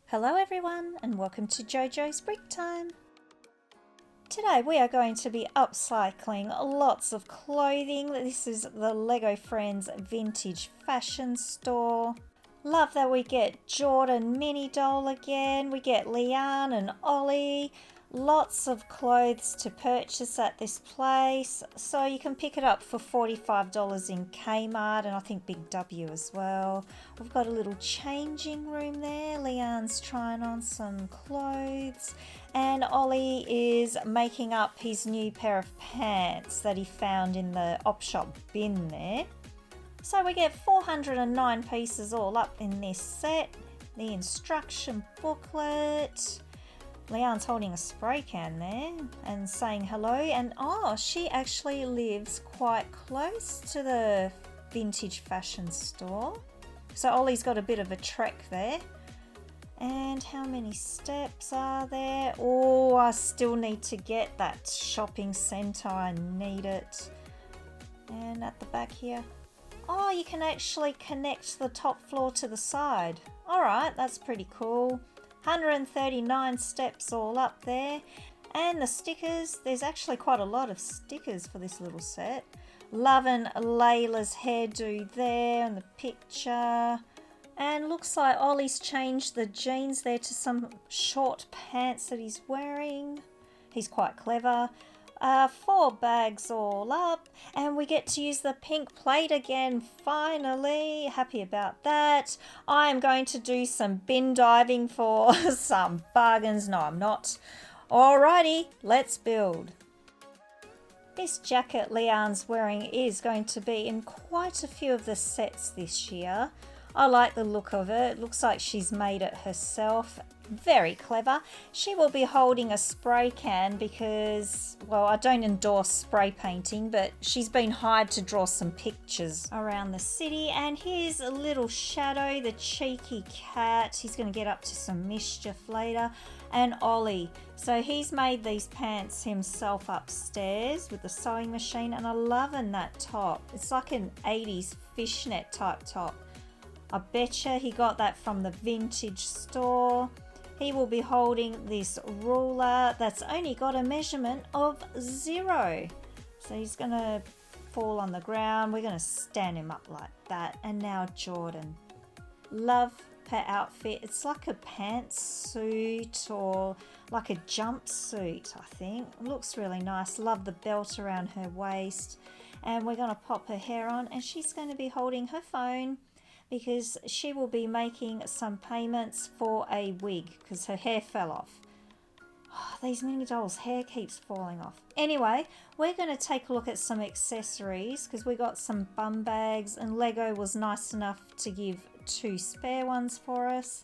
Hello everyone and welcome to JoJo's Brick Time. Today we are going to be upcycling lots of clothing. This is the Lego Friends vintage fashion store. Love that we get Jordan mini doll again. We get Leanne and Ollie. Lots of clothes to purchase at this place. So you can pick it up for $45 in Kmart and I think Big W as well. We've got a little changing room there. Leanne's trying on some clothes and Ollie is making up his new pair of pants that he found in the op shop bin there. So we get 409 pieces all up in this set. The instruction booklet. Leanne's holding a spray can there and saying hello, and she actually lives quite close to the vintage fashion store. So Ollie's got a bit of a trek there. And how many steps are there? Oh, I still need to get that shopping centre. I need it. And at the back here, you can actually connect the top floor to the side. Alright, that's pretty cool. 139 steps all up there. And the stickers, there's actually quite a lot of stickers for this little set. Loving Layla's hairdo there in the picture. And looks like Ollie's changed the jeans there to some short pants that he's wearing. He's quite clever. 4 bags all up, and we get to use the pink plate again, finally. Happy about that. I am going to do some bin diving for some bargains. No, I'm not. Alrighty, let's build. This jacket Leanne's wearing is going to be in quite a few of the sets this year. I like the look of it. Looks like she's made it herself. Very clever. She will be holding a spray can because, well, I don't endorse spray painting, but she's been hired to draw some pictures around the city. And here's a little Shadow, the cheeky cat. He's going to get up to some mischief later. And Ollie. So he's made these pants himself upstairs with the sewing machine, and I'm loving that top. It's like an 80s fishnet type top. I betcha he got that from the vintage store. He will be holding this ruler that's only got a measurement of 0. So he's going to fall on the ground. We're going to stand him up like that. And now Jordan. Love her outfit. It's like a pantsuit or like a jumpsuit, I think. Looks really nice. Love the belt around her waist. And we're going to pop her hair on and she's going to be holding her phone, because she will be making some payments for a wig because her hair fell off. These mini dolls' hair keeps falling off. Anyway, we're going to take a look at some accessories because we got some bum bags and Lego was nice enough to give 2 spare ones for us.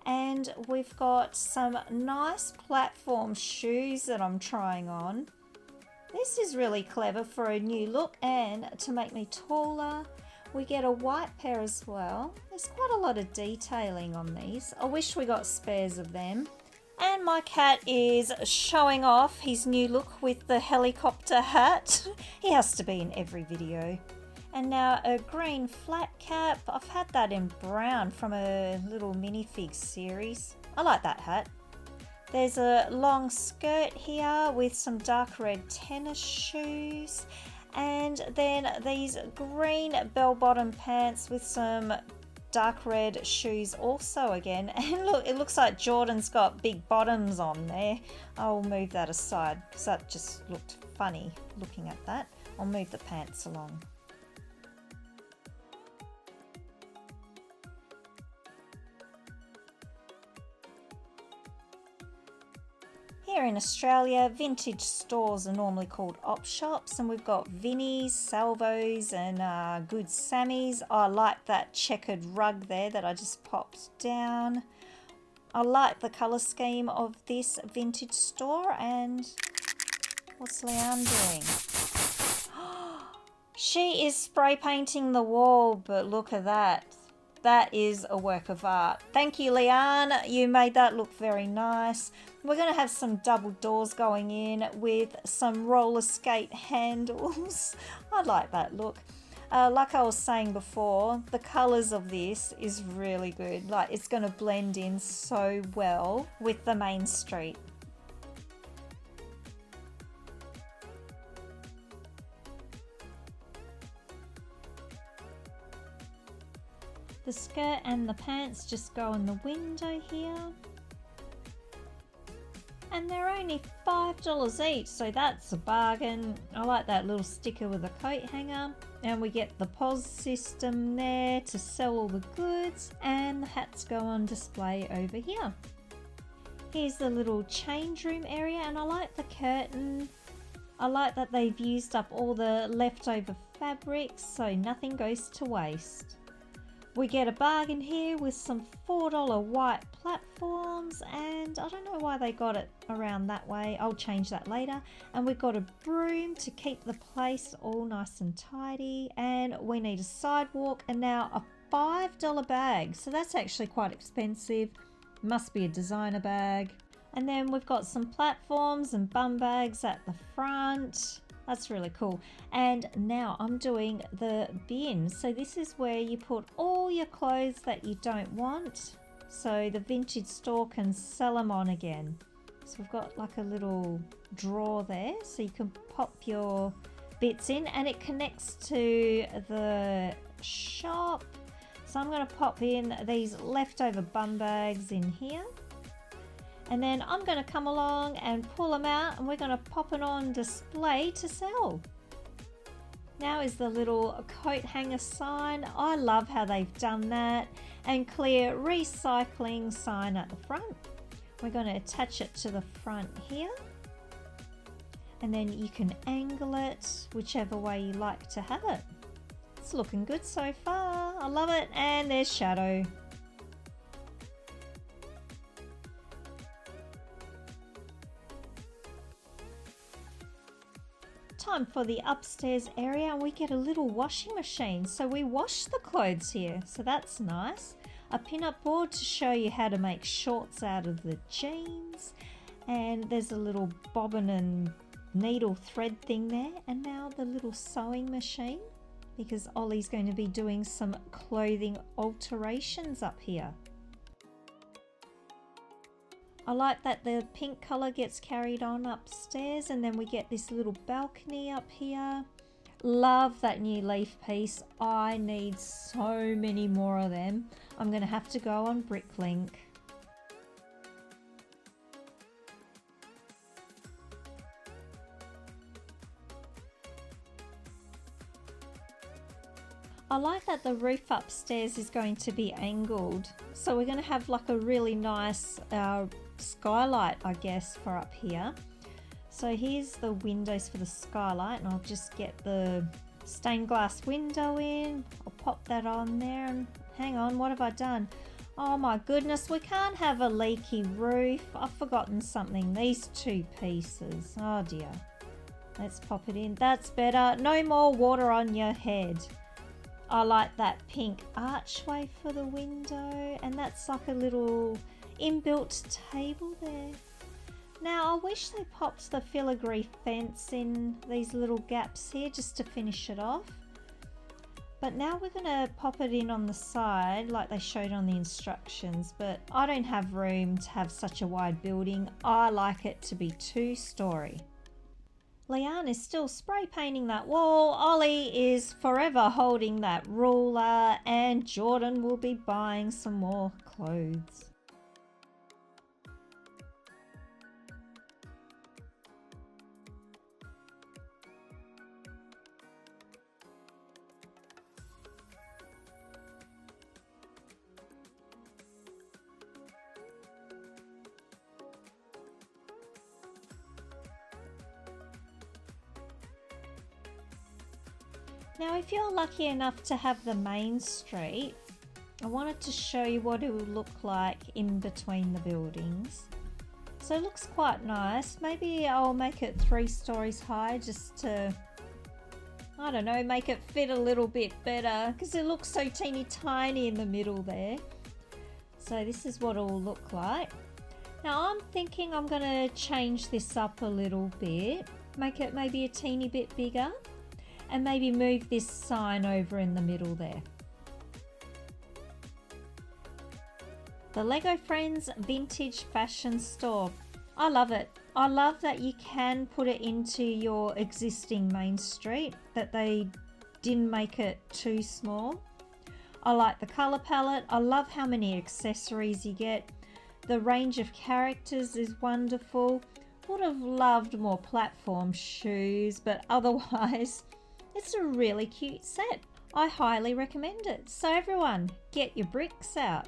And we've got some nice platform shoes that I'm trying on. This is really clever for a new look and to make me taller. We get a white pair as well. There's quite a lot of detailing on these. I wish we got spares of them. And my cat is showing off his new look with the helicopter hat. He has to be in every video. And now a green flat cap. I've had that in brown from a little minifig series. I like that hat. There's a long skirt here with some dark red tennis shoes. And then these green bell-bottom pants with some dark red shoes also again. And look, it looks like Jordan's got big bottoms on there. I'll move that aside because that just looked funny looking at that. I'll move the pants along. Here in Australia, vintage stores are normally called op shops, and we've got Vinnie's, Salvos and Good Sammy's. I like that checkered rug there that I just popped down. I like the colour scheme of this vintage store. And what's Leanne doing? She is spray painting the wall, but look at that. That is a work of art. Thank you, Leanne. You made that look very nice. We're going to have some double doors going in with some roller skate handles. I like that look. Like I was saying before, the colors of this is really good. Like it's going to blend in so well with the main street. The skirt and the pants just go on the window here. And they're only $5 each, so that's a bargain. I like that little sticker with a coat hanger. And we get the POS system there to sell all the goods, and the hats go on display over here. Here's the little change room area, and I like the curtain. I like that they've used up all the leftover fabrics so nothing goes to waste. We get a bargain here with some $4 white platforms, and I don't know why they got it around that way. I'll change that later. And we've got a broom to keep the place all nice and tidy, and we need a sidewalk, and now a $5 bag. So that's actually quite expensive. Must be a designer bag. And then we've got some platforms and bum bags at the front. That's really cool. And now I'm doing the bin. So this is where you put all your clothes that you don't want, so the vintage store can sell them on again. So we've got like a little drawer there, so you can pop your bits in, and it connects to the shop. So I'm going to pop in these leftover bum bags in here. And then I'm going to come along and pull them out, and we're going to pop it on display to sell. Now is the little coat hanger sign. I love how they've done that. And clear recycling sign at the front. We're going to attach it to the front here. And then you can angle it whichever way you like to have it. It's looking good so far. I love it. And there's shadow. Time for the upstairs area, and we get a little washing machine, so we wash the clothes here, so that's nice. A pin-up board to show you how to make shorts out of the jeans, and there's a little bobbin and needle thread thing there. And now the little sewing machine, because Ollie's going to be doing some clothing alterations up here. I like that the pink colour gets carried on upstairs, and then we get this little balcony up here. Love that new leaf piece. I need so many more of them. I'm going to have to go on Bricklink. I like that the roof upstairs is going to be angled. So we're going to have like a really nice skylight, I guess, for up here. So here's the windows for the skylight, and I'll just get the stained glass window in. I'll pop that on there, and hang on, what have I done? Oh my goodness, we can't have a leaky roof. I've forgotten something. These two pieces. Oh dear. Let's pop it in. That's better. No more water on your head. I like that pink archway for the window, and that's like a little inbuilt table there. Now I wish they popped the filigree fence in these little gaps here just to finish it off. But now we're going to pop it in on the side like they showed on the instructions, but I don't have room to have such a wide building. I like it to be 2-story. Leanne is still spray painting that wall. Ollie is forever holding that ruler, and Jordan will be buying some more clothes. Now if you're lucky enough to have the main street, I wanted to show you what it would look like in between the buildings. So it looks quite nice. Maybe I'll make it 3 stories high just to, I don't know, make it fit a little bit better, because it looks so teeny tiny in the middle there. So this is what it will look like. Now I'm thinking I'm going to change this up a little bit, make it maybe a teeny bit bigger. and maybe move this sign over in the middle there. The Lego Friends Vintage Fashion Store. I love it. I love that you can put it into your existing main street, that they didn't make it too small. I like the colour palette. I love how many accessories you get. The range of characters is wonderful. Would have loved more platform shoes, but otherwise it's a really cute set. I highly recommend it. So everyone, get your bricks out.